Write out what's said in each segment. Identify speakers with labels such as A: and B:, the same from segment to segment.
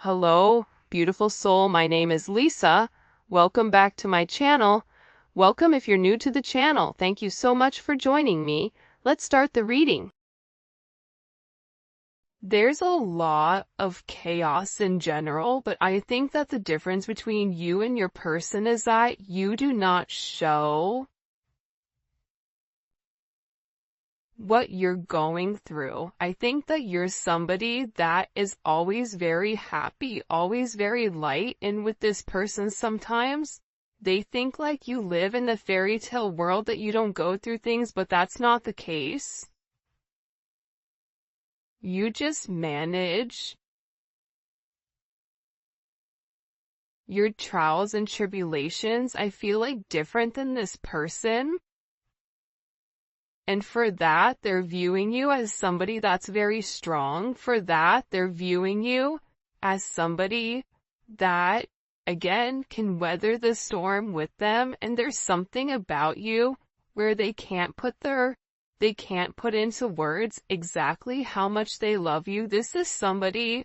A: Hello, beautiful soul. My name is Lisa. Welcome back to my channel. Welcome if you're new to the channel. Thank you so much for joining me. Let's start the reading. There's a lot of chaos in general, but I think that the difference between you and your person is that you do not show what you're going through. I think that you're somebody that is always very happy, always very light, and with this person sometimes they think like you live in the fairy tale world, that you don't go through things, but that's not the case. You just manage your trials and tribulations, I feel like, different than this person. And for that, they're viewing you as somebody that's very strong. For that, they're viewing you as somebody that, again, can weather the storm with them. And there's something about you where they can't put into words exactly how much they love you. This is somebody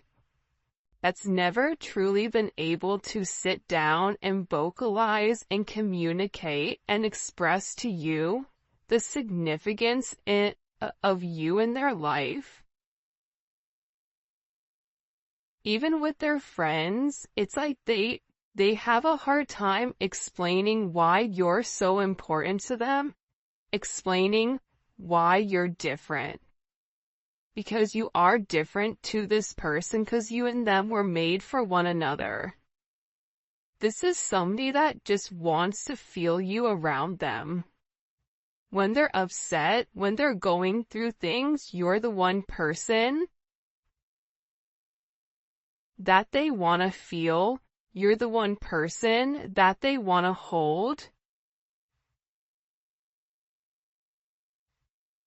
A: that's never truly been able to sit down and vocalize and communicate and express to you the significance of you in their life. Even with their friends, it's like they have a hard time explaining why you're so important to them, explaining why you're different. Because you are different to this person, because you and them were made for one another. This is somebody that just wants to feel you around them. When they're upset, when they're going through things, you're the one person that they want to feel. You're the one person that they want to hold.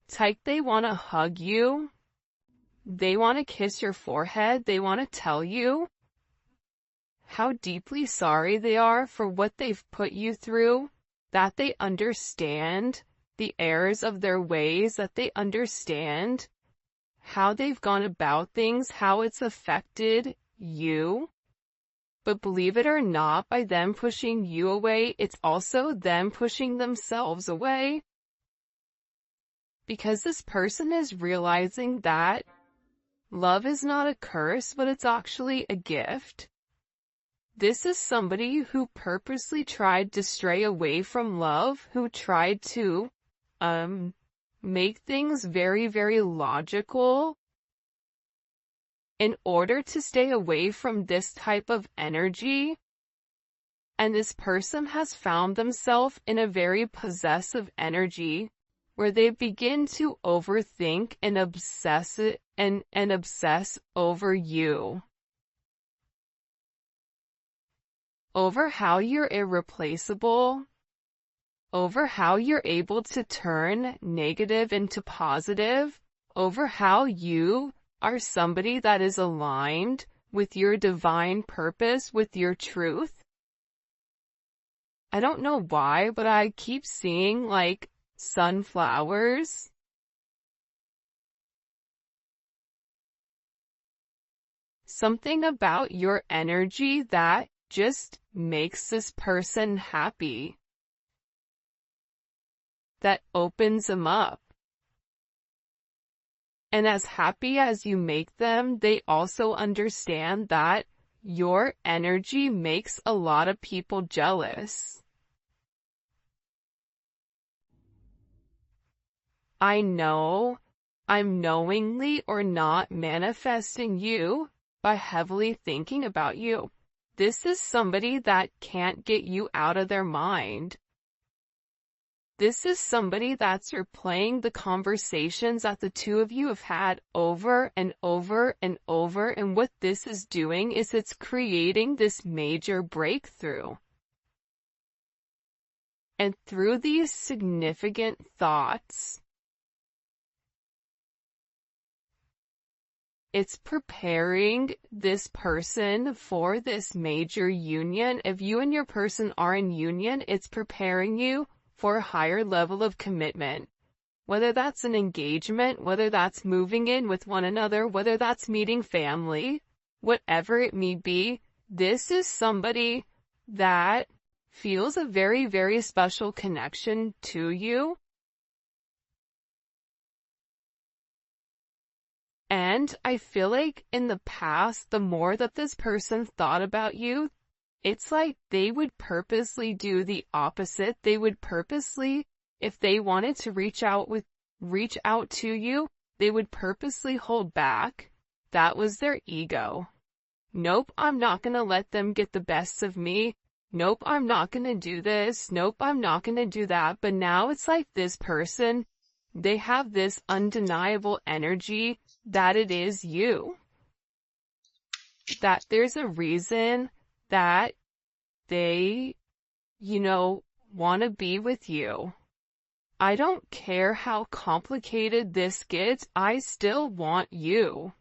A: It's like they want to hug you. They want to kiss your forehead. They want to tell you how deeply sorry they are for what they've put you through, that they understand the errors of their ways, that they understand how they've gone about things, how it's affected you. But believe it or not, by them pushing you away, it's also them pushing themselves away. Because this person is realizing that love is not a curse, but it's actually a gift. This is somebody who purposely tried to stray away from love, who tried to make things very, very logical in order to stay away from this type of energy. And this person has found themselves in a very possessive energy where they begin to overthink and obsess over you, over how you're irreplaceable, over how you're able to turn negative into positive, over how you are somebody that is aligned with your divine purpose, with your truth. I don't know why, but I keep seeing like sunflowers. Something about your energy that just makes this person happy, that opens them up. And as happy as you make them, they also understand that your energy makes a lot of people jealous. I know I'm knowingly or not manifesting you by heavily thinking about you. This is somebody that can't get you out of their mind. This is somebody that's replaying the conversations that the two of you have had over and over and over, and what this is doing is it's creating this major breakthrough. And through these significant thoughts, it's preparing this person for this major union. If you and your person are in union, it's preparing you for a higher level of commitment. Whether that's an engagement, whether that's moving in with one another, whether that's meeting family, whatever it may be, this is somebody that feels a very, very special connection to you. And I feel like in the past, the more that this person thought about you, it's like they would purposely do the opposite. They would purposely, if they wanted to reach out to you, they would purposely hold back. That was their ego. Nope, I'm not gonna let them get the best of me. Nope, I'm not gonna do this. Nope, I'm not gonna do that. But now it's like this person, they have this undeniable energy that it is you. That there's a reason that they, want to be with you. I don't care how complicated this gets, I still want you.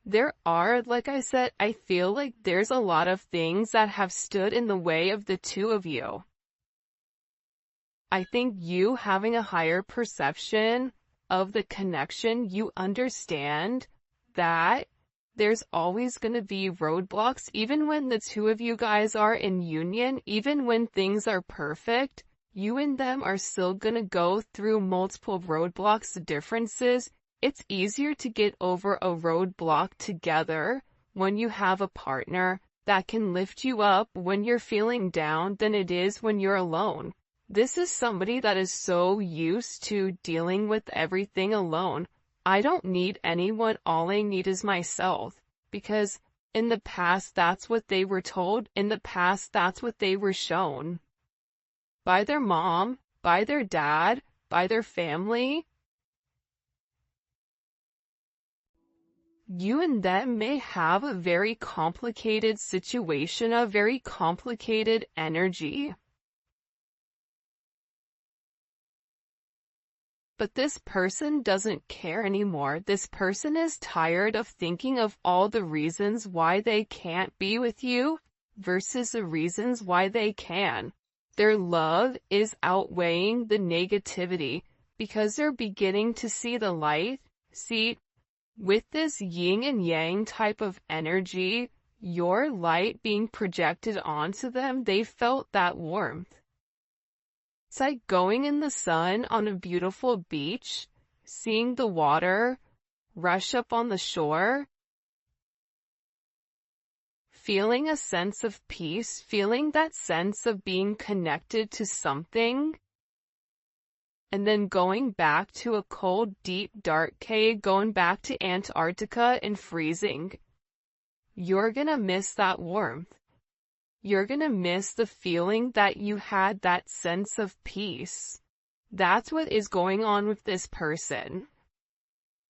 A: There are, like I said, I feel like there's a lot of things that have stood in the way of the two of you. I think you having a higher perception of the connection, you understand that there's always going to be roadblocks, even when the two of you guys are in union, even when things are perfect, you and them are still going to go through multiple roadblocks, differences. It's easier to get over a roadblock together when you have a partner that can lift you up when you're feeling down than it is when you're alone. This is somebody that is so used to dealing with everything alone. I don't need anyone, all I need is myself. Because in the past, that's what they were told. In the past, that's what they were shown. By their mom, by their dad, by their family. You and them may have a very complicated situation, a very complicated energy. But this person doesn't care anymore. This person is tired of thinking of all the reasons why they can't be with you versus the reasons why they can. Their love is outweighing the negativity because they're beginning to see the light. See, with this yin and yang type of energy, your light being projected onto them, they felt that warmth. It's like going in the sun on a beautiful beach, seeing the water rush up on the shore, feeling a sense of peace, feeling that sense of being connected to something, and then going back to a cold, deep, dark cave, going back to Antarctica and freezing. You're gonna miss that warmth. You're gonna miss the feeling that you had, that sense of peace. That's what is going on with this person.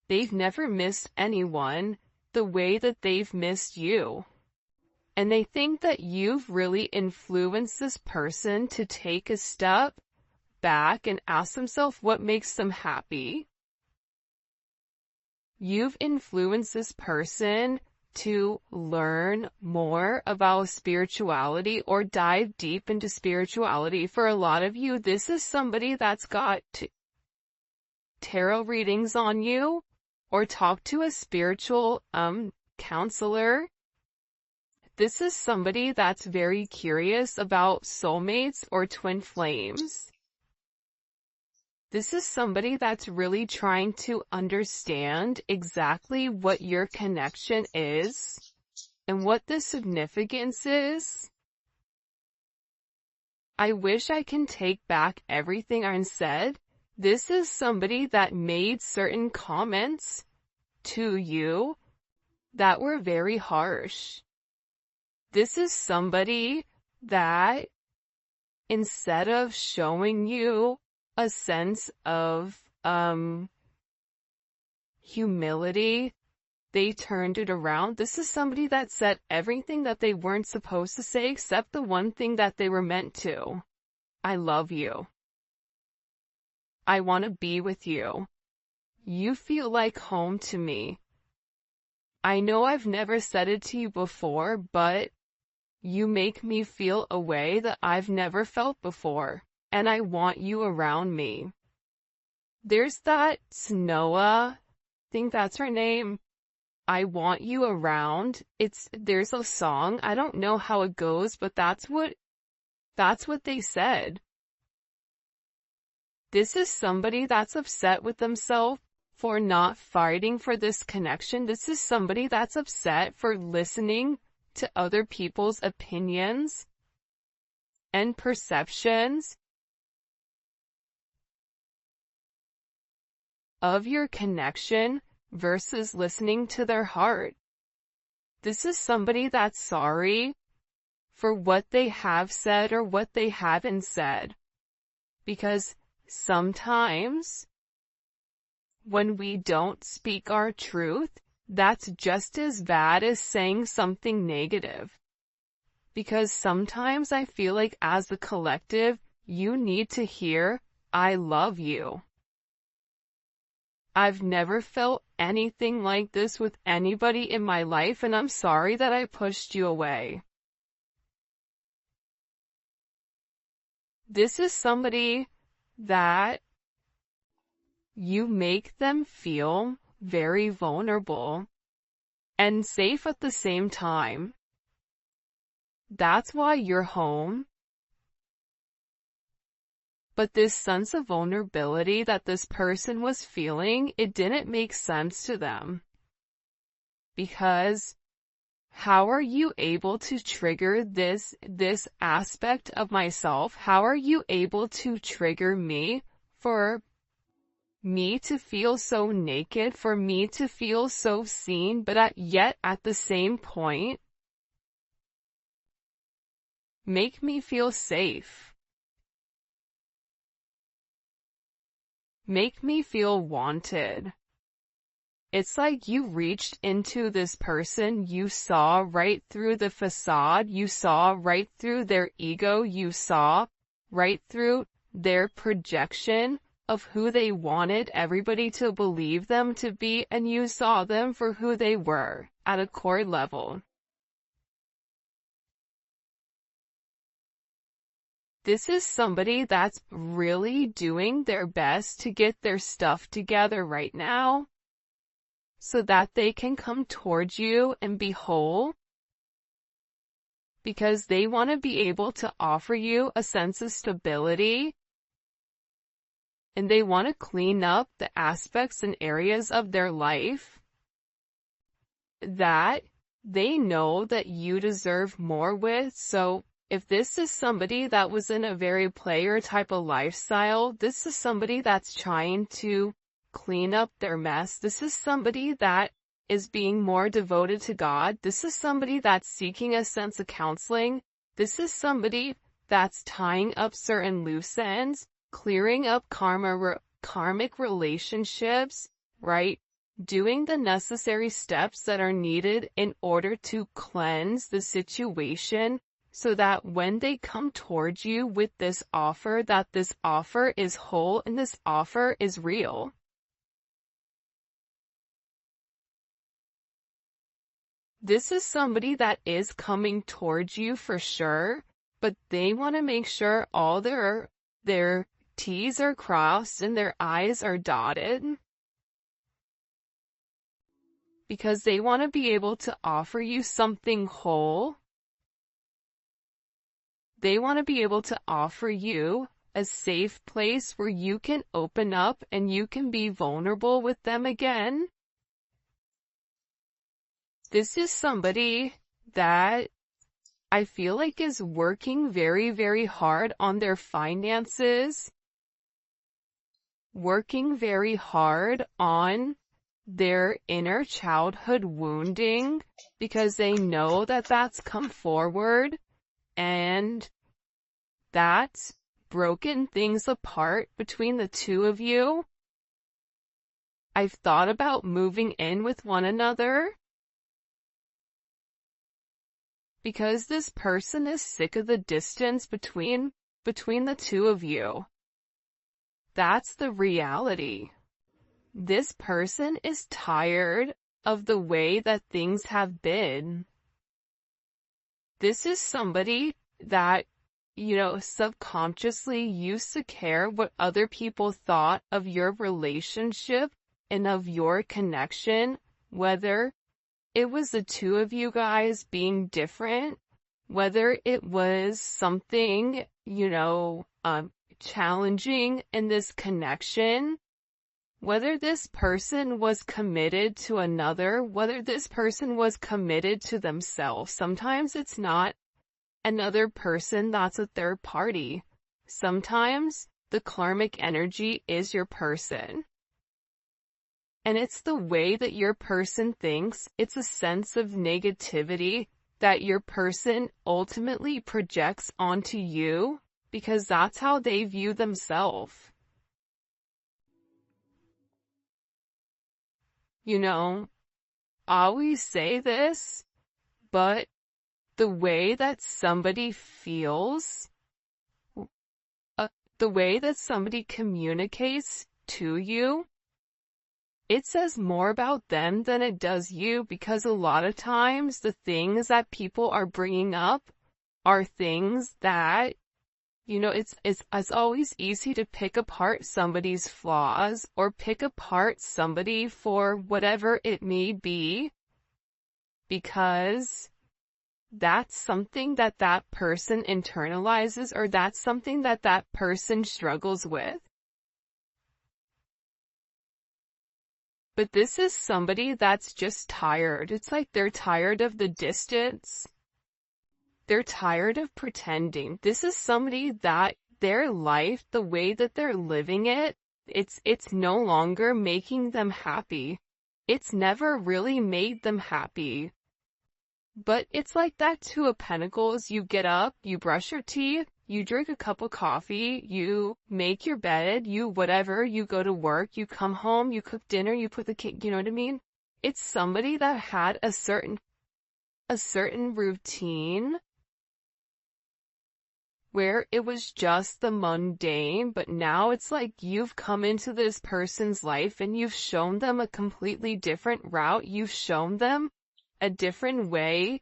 A: They've never missed anyone the way that they've missed you. And they think that you've really influenced this person to take a step back and ask themselves what makes them happy. You've influenced this person to learn more about spirituality or dive deep into spirituality. For a lot of you, this is somebody that's got tarot readings on you or talk to a spiritual counselor. This is somebody that's very curious about soulmates or twin flames. This is somebody that's really trying to understand exactly what your connection is and what the significance is. I wish I can take back everything I said. This is somebody that made certain comments to you that were very harsh. This is somebody that, instead of showing you a sense of humility, they turned it around. This is somebody that said everything that they weren't supposed to say except the one thing that they were meant to. I love you. I want to be with you. You feel like home to me. I know I've never said it to you before, but you make me feel a way that I've never felt before. And I want you around me. There's that Snowa, I think that's her name. I want you around. There's a song, I don't know how it goes, but that's what they said. This is somebody that's upset with themselves for not fighting for this connection. This is somebody that's upset for listening to other people's opinions and perceptions of your connection versus listening to their heart. This is somebody that's sorry for what they have said or what they haven't said. Because sometimes when we don't speak our truth, that's just as bad as saying something negative. Because sometimes I feel like as a collective, you need to hear, I love you. I've never felt anything like this with anybody in my life, and I'm sorry that I pushed you away. This is somebody that you make them feel very vulnerable and safe at the same time. That's why you're home. But this sense of vulnerability that this person was feeling, it didn't make sense to them. Because how are you able to trigger this aspect of myself? How are you able to trigger me for me to feel so naked, for me to feel so seen, but yet at the same point, make me feel safe. Make me feel wanted. It's like you reached into this person, you saw right through the facade, you saw right through their ego, you saw right through their projection of who they wanted everybody to believe them to be, and you saw them for who they were at a core level. This is somebody that's really doing their best to get their stuff together right now so that they can come towards you and be whole, because they want to be able to offer you a sense of stability, and they want to clean up the aspects and areas of their life that they know that you deserve more with. So if this is somebody that was in a very player type of lifestyle, this is somebody that's trying to clean up their mess. This is somebody that is being more devoted to God. This is somebody that's seeking a sense of counseling. This is somebody that's tying up certain loose ends, clearing up karmic relationships, right? Doing the necessary steps that are needed in order to cleanse the situation, so that when they come towards you with this offer, that this offer is whole and this offer is real. This is somebody that is coming towards you for sure, but they want to make sure all their T's are crossed and their I's are dotted, because they want to be able to offer you something whole. They want to be able to offer you a safe place where you can open up and you can be vulnerable with them again. This is somebody that I feel like is working very, very hard on their finances, working very hard on their inner childhood wounding, because they know that that's come forward and that's broken things apart between the two of you. I've thought about moving in with one another, because this person is sick of the distance between the two of you. That's the reality. This person is tired of the way that things have been. This is somebody that, subconsciously used to care what other people thought of your relationship and of your connection, whether it was the two of you guys being different, whether it was something, challenging in this connection, whether this person was committed to another, whether this person was committed to themselves. Sometimes it's not another person, that's a third party. Sometimes the karmic energy is your person. And it's the way that your person thinks, it's a sense of negativity that your person ultimately projects onto you, because that's how they view themselves. I always say this, but the way that somebody feels, the way that somebody communicates to you, it says more about them than it does you, because a lot of times the things that people are bringing up are things that, it's always easy to pick apart somebody's flaws or pick apart somebody for whatever it may be, because that's something that that person internalizes, or that's something that that person struggles with. But this is somebody that's just tired. It's like they're tired of the distance. They're tired of pretending. This is somebody that their life, the way that they're living it, it's no longer making them happy. It's never really made them happy. But it's like that Two of Pentacles. You get up, you brush your teeth, you drink a cup of coffee, you make your bed, you whatever, you go to work, you come home, you cook dinner, you put the cake, you know what I mean? It's somebody that had a certain routine where it was just the mundane, but now it's like you've come into this person's life and you've shown them a completely different route. You've shown them a different way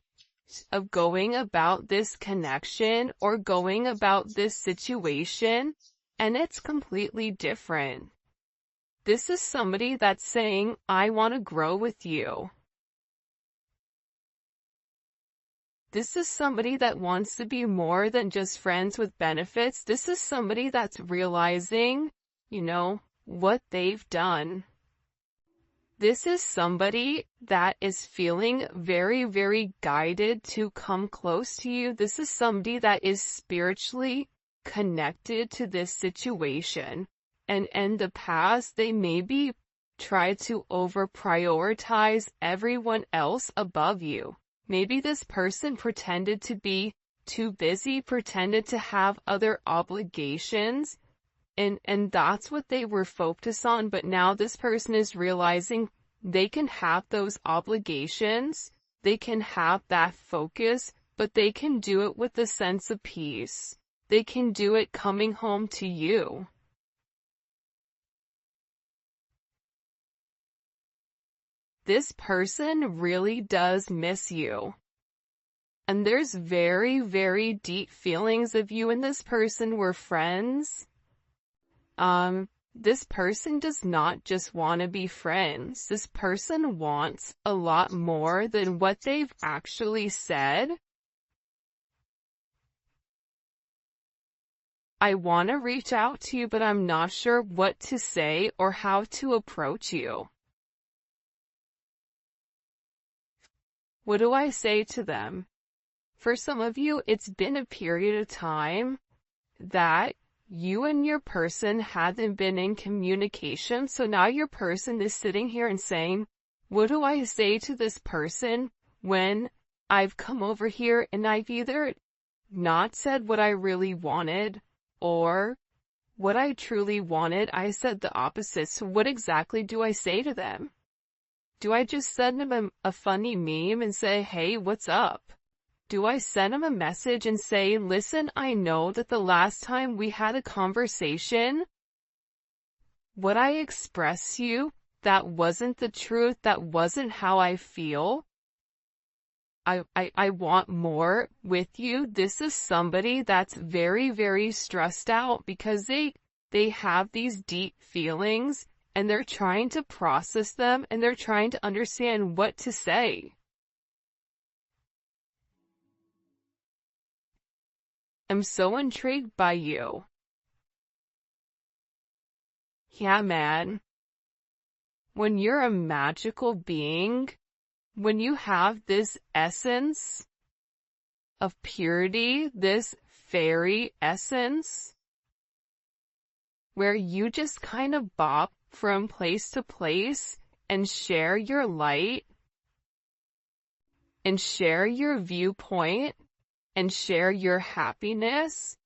A: of going about this connection or going about this situation, and it's completely different. This is somebody that's saying, I want to grow with you. This is somebody that wants to be more than just friends with benefits. This is somebody that's realizing, what they've done. This is somebody that is feeling very, very guided to come close to you. This is somebody that is spiritually connected to this situation. And in the past, they maybe tried to over-prioritize everyone else above you. Maybe this person pretended to be too busy, pretended to have other obligations, and that's what they were focused on. But now this person is realizing they can have those obligations, they can have that focus, but they can do it with a sense of peace. They can do it coming home to you. This person really does miss you. And there's very, very deep feelings of you and this person were friends. This person does not just want to be friends. This person wants a lot more than what they've actually said. I want to reach out to you, but I'm not sure what to say or how to approach you. What do I say to them? For some of you, it's been a period of time that you and your person haven't been in communication, so now your person is sitting here and saying, what do I say to this person when I've come over here and I've either not said what I really wanted, or what I truly wanted, I said the opposite. So what exactly do I say to them? Do I just send them a funny meme and say, hey, what's up? Do I send them a message and say, listen, I know that the last time we had a conversation, what I expressed to you, that wasn't the truth, that wasn't how I feel. I want more with you. This is somebody that's very, very stressed out because they have these deep feelings and they're trying to process them and they're trying to understand what to say. I'm so intrigued by you. Yeah, man. When you're a magical being, when you have this essence of purity, this fairy essence, where you just kind of bop from place to place and share your light and share your viewpoint and share your happiness,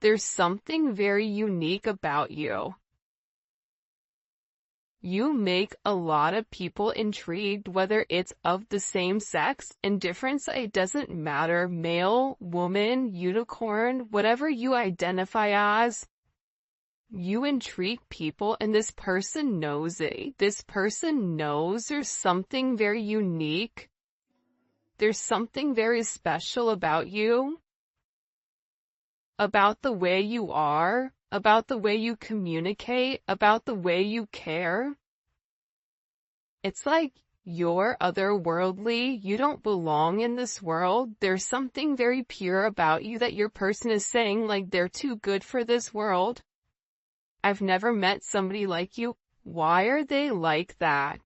A: there's something very unique about you. You make a lot of people intrigued, whether it's of the same sex, and difference, it doesn't matter, male, woman, unicorn, whatever you identify as, you intrigue people, and this person knows it. This person knows there's something very unique. There's something very special about you, about the way you are, about the way you communicate, about the way you care. It's like you're otherworldly. You don't belong in this world. There's something very pure about you that your person is saying, like, they're too good for this world. I've never met somebody like you. Why are they like that?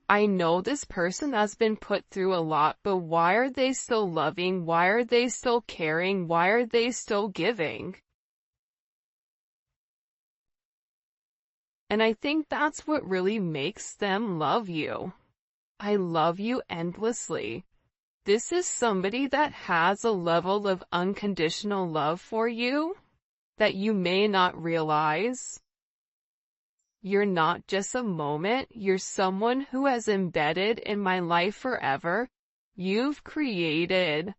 A: I know this person has been put through a lot, but why are they still loving? Why are they still caring? Why are they still giving? And I think that's what really makes them love you. I love you endlessly. This is somebody that has a level of unconditional love for you that you may not realize. You're not just a moment, you're someone who has embedded in my life forever. You've created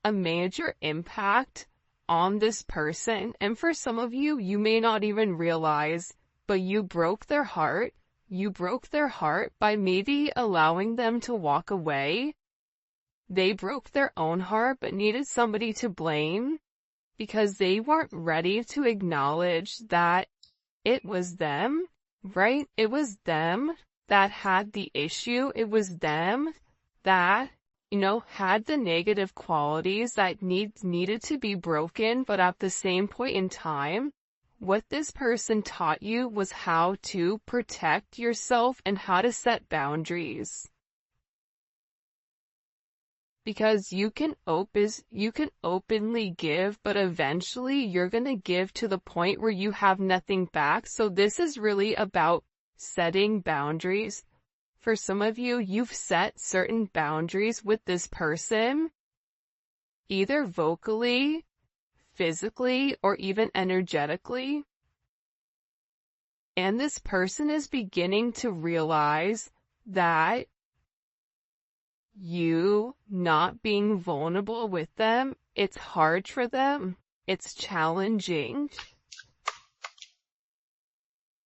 A: a major impact on this person, and for some of you, you may not even realize, but you broke their heart. You broke their heart by maybe allowing them to walk away. They broke their own heart but needed somebody to blame because they weren't ready to acknowledge that it was them, right? It was them that had the issue. It was them that, had the negative qualities that needed to be broken, but at the same point in time, what this person taught you was how to protect yourself and how to set boundaries. Because you can openly give, but eventually you're going to give to the point where you have nothing back. So this is really about setting boundaries. For some of you, you've set certain boundaries with this person, either vocally, physically, or even energetically. And this person is beginning to realize that you not being vulnerable with them, it's hard for them. It's challenging.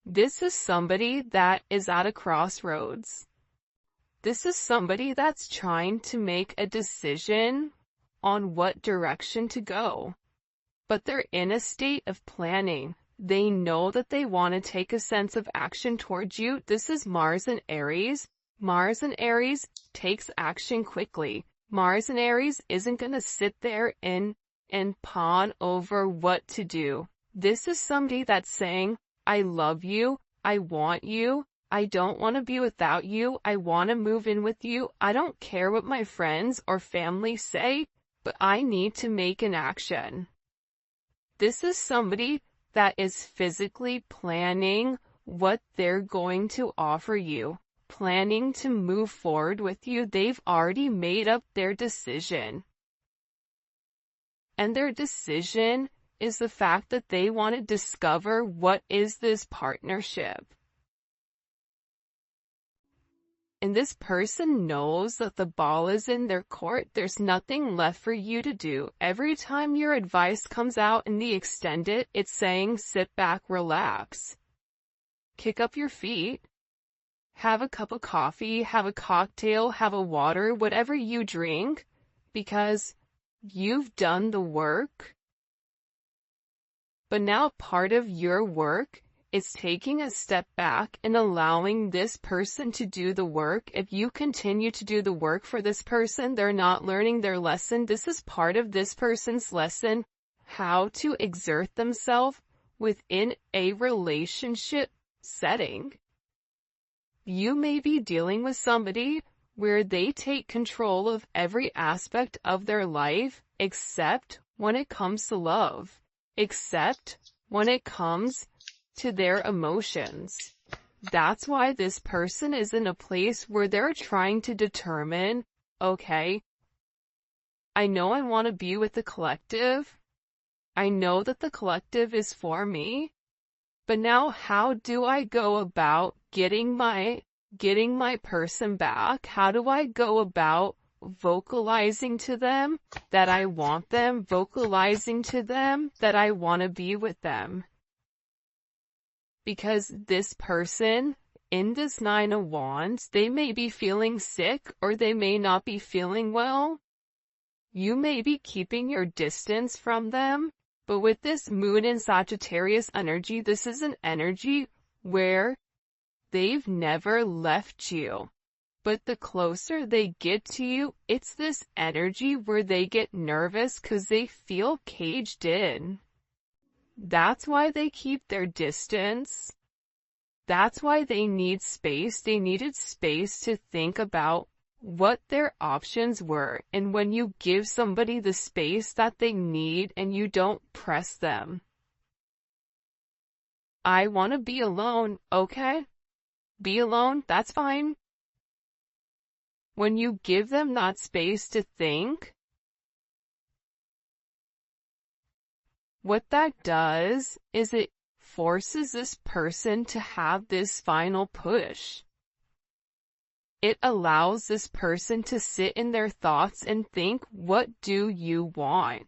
A: This is somebody that is at a crossroads. This is somebody that's trying to make a decision on what direction to go. But they're in a state of planning. They know that they want to take a sense of action towards you. This is Mars and Aries. Mars and Aries takes action quickly. Mars and Aries isn't going to sit there and pawn over what to do. This is somebody that's saying, I love you, I want you, I don't want to be without you, I want to move in with you, I don't care what my friends or family say, but I need to make an action. This is somebody that is physically planning what they're going to offer you, planning to move forward with you. They've already made up their decision. And their decision is the fact that they want to discover what is this partnership. And this person knows that the ball is in their court. There's nothing left for you to do. Every time your advice comes out in the extended, it's saying sit back, relax, kick up your feet, have a cup of coffee, have a cocktail, have a water, whatever you drink, because you've done the work. But now part of your work is taking a step back and allowing this person to do the work. If you continue to do the work for this person, they're not learning their lesson. This is part of this person's lesson, how to exert themselves within a relationship setting. You may be dealing with somebody where they take control of every aspect of their life, except when it comes to love, except when it comes to their emotions. That's why this person is in a place where they're trying to determine, okay, I know I want to be with the collective. I know that the collective is for me, but now how do I go about getting my person back? How do I go about vocalizing to them that I want them, vocalizing to them that I want to be with them? Because this person in this Nine of Wands, they may be feeling sick or they may not be feeling well. You may be keeping your distance from them, but with this moon in Sagittarius energy, this is an energy where they've never left you. But the closer they get to you, it's this energy where they get nervous because they feel caged in. That's why they keep their distance. That's why they need space. They needed space to think about what their options were. And when you give somebody the space that they need and you don't press them, I want to be alone. Okay, be alone. That's fine. When you give them that space to think, what that does is it forces this person to have this final push. It allows this person to sit in their thoughts and think, what do you want?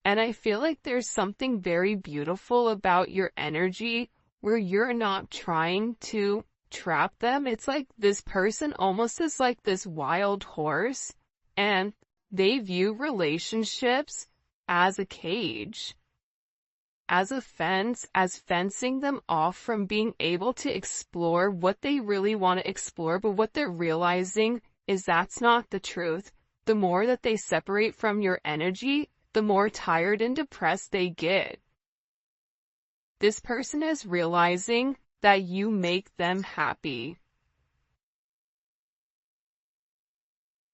A: And I feel like there's something very beautiful about your energy where you're not trying to trap them. It's like this person almost is like this wild horse, and they view relationships as a cage, as a fence, as fencing them off from being able to explore what they really want to explore. But what they're realizing is that's not the truth. The more that they separate from your energy, the more tired and depressed they get. This person is realizing that you make them happy.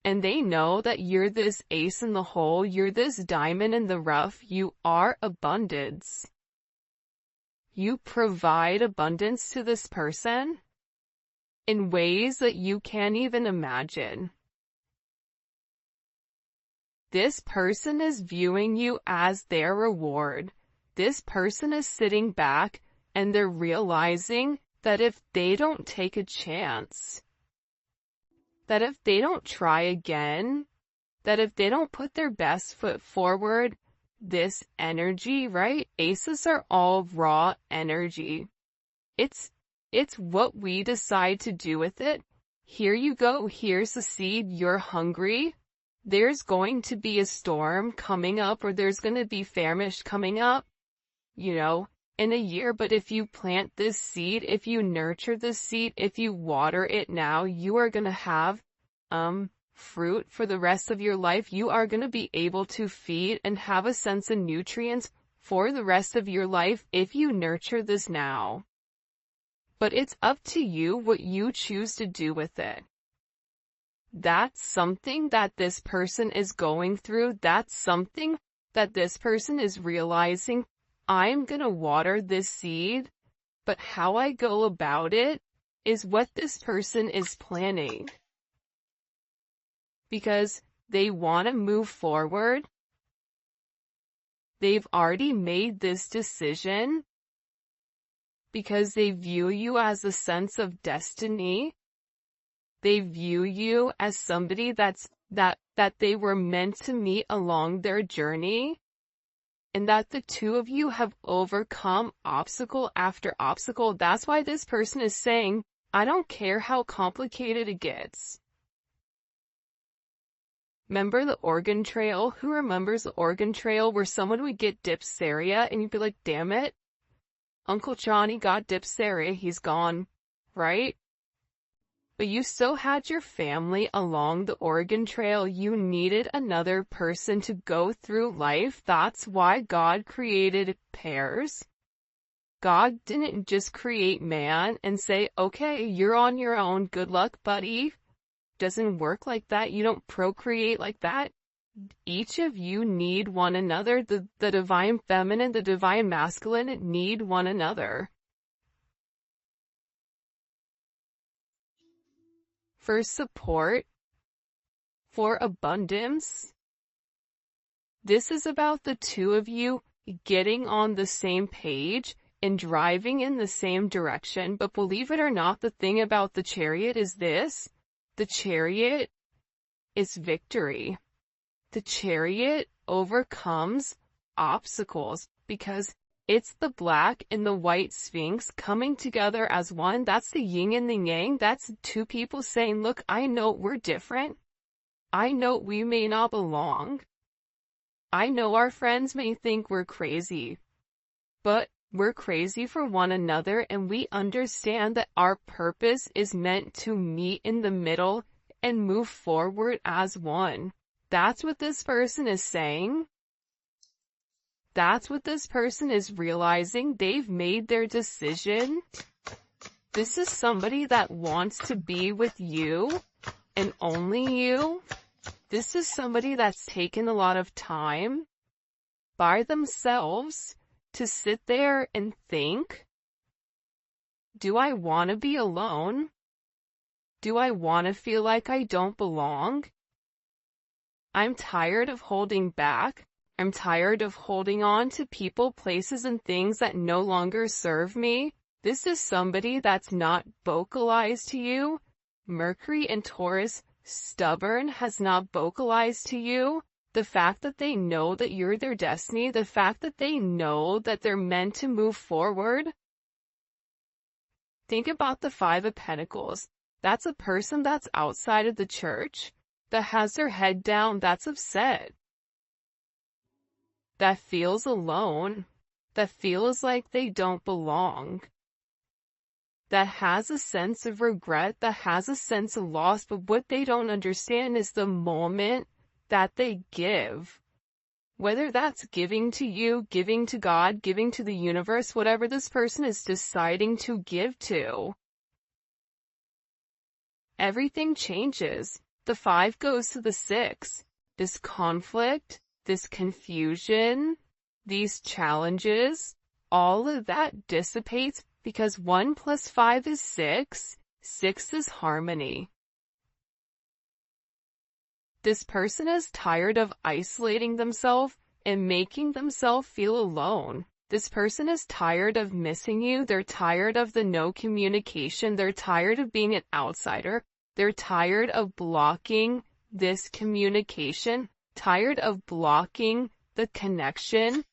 A: And they know that you're this ace in the hole, you're this diamond in the rough, you are abundance. You provide abundance to this person in ways that you can't even imagine. This person is viewing you as their reward. This person is sitting back and they're realizing that if they don't take a chance, that if they don't try again, that if they don't put their best foot forward, this energy, right? Aces are all raw energy. It's what we decide to do with it. Here you go. Here's the seed. You're hungry. There's going to be a storm coming up, or there's going to be famish coming up, in a year. But if you plant this seed, if you nurture this seed, if you water it now, you are going to have fruit for the rest of your life. You are going to be able to feed and have a sense of nutrients for the rest of your life if you nurture this now. But it's up to you what you choose to do with it. That's something that this person is going through. That's something that this person is realizing. I'm going to water this seed, but how I go about it is what this person is planning. Because they want to move forward. They've already made this decision because they view you as a sense of destiny. They view you as somebody that they were meant to meet along their journey, and that the two of you have overcome obstacle after obstacle. That's why this person is saying, I don't care how complicated it gets. Remember the Oregon Trail? Who remembers the Oregon Trail where someone would get diphtheria and you'd be like, damn it, Uncle Johnny got diphtheria, he's gone, right? But you still had your family along the Oregon Trail. You needed another person to go through life. That's why God created pairs. God didn't just create man and say, okay, you're on your own, good luck, buddy. Doesn't work like that. You don't procreate like that. Each of you need one another. The divine feminine, the divine masculine need one another. For support, for abundance. This is about the two of you getting on the same page and driving in the same direction. But believe it or not, the thing about the Chariot is this. The Chariot is victory. The Chariot overcomes obstacles because it's the black and the white Sphinx coming together as one. That's the yin and the yang. That's two people saying, look, I know we're different. I know we may not belong. I know our friends may think we're crazy, but we're crazy for one another, and we understand that our purpose is meant to meet in the middle and move forward as one. That's what this person is saying. That's what this person is realizing. They've made their decision. This is somebody that wants to be with you and only you. This is somebody that's taken a lot of time by themselves to sit there and think, do I want to be alone? Do I want to feel like I don't belong? I'm tired of holding back. I'm tired of holding on to people, places, and things that no longer serve me. This is somebody that's not vocalized to you. Mercury and Taurus, stubborn, has not vocalized to you. The fact that they know that you're their destiny, the fact that they know that they're meant to move forward. Think about the Five of Pentacles. That's a person that's outside of the church, that has their head down, that's upset, that feels alone, that feels like they don't belong, that has a sense of regret, that has a sense of loss. But what they don't understand is the moment that they give, whether that's giving to you, giving to God, giving to the universe, whatever this person is deciding to give to, everything changes. The 5 goes to the 6. This conflict, this confusion, these challenges, all of that dissipates because 1 + 5 is 6. 6 is harmony. This person is tired of isolating themselves and making themselves feel alone. This person is tired of missing you. They're tired of the no communication. They're tired of being an outsider. They're tired of blocking this communication, tired of blocking the connection.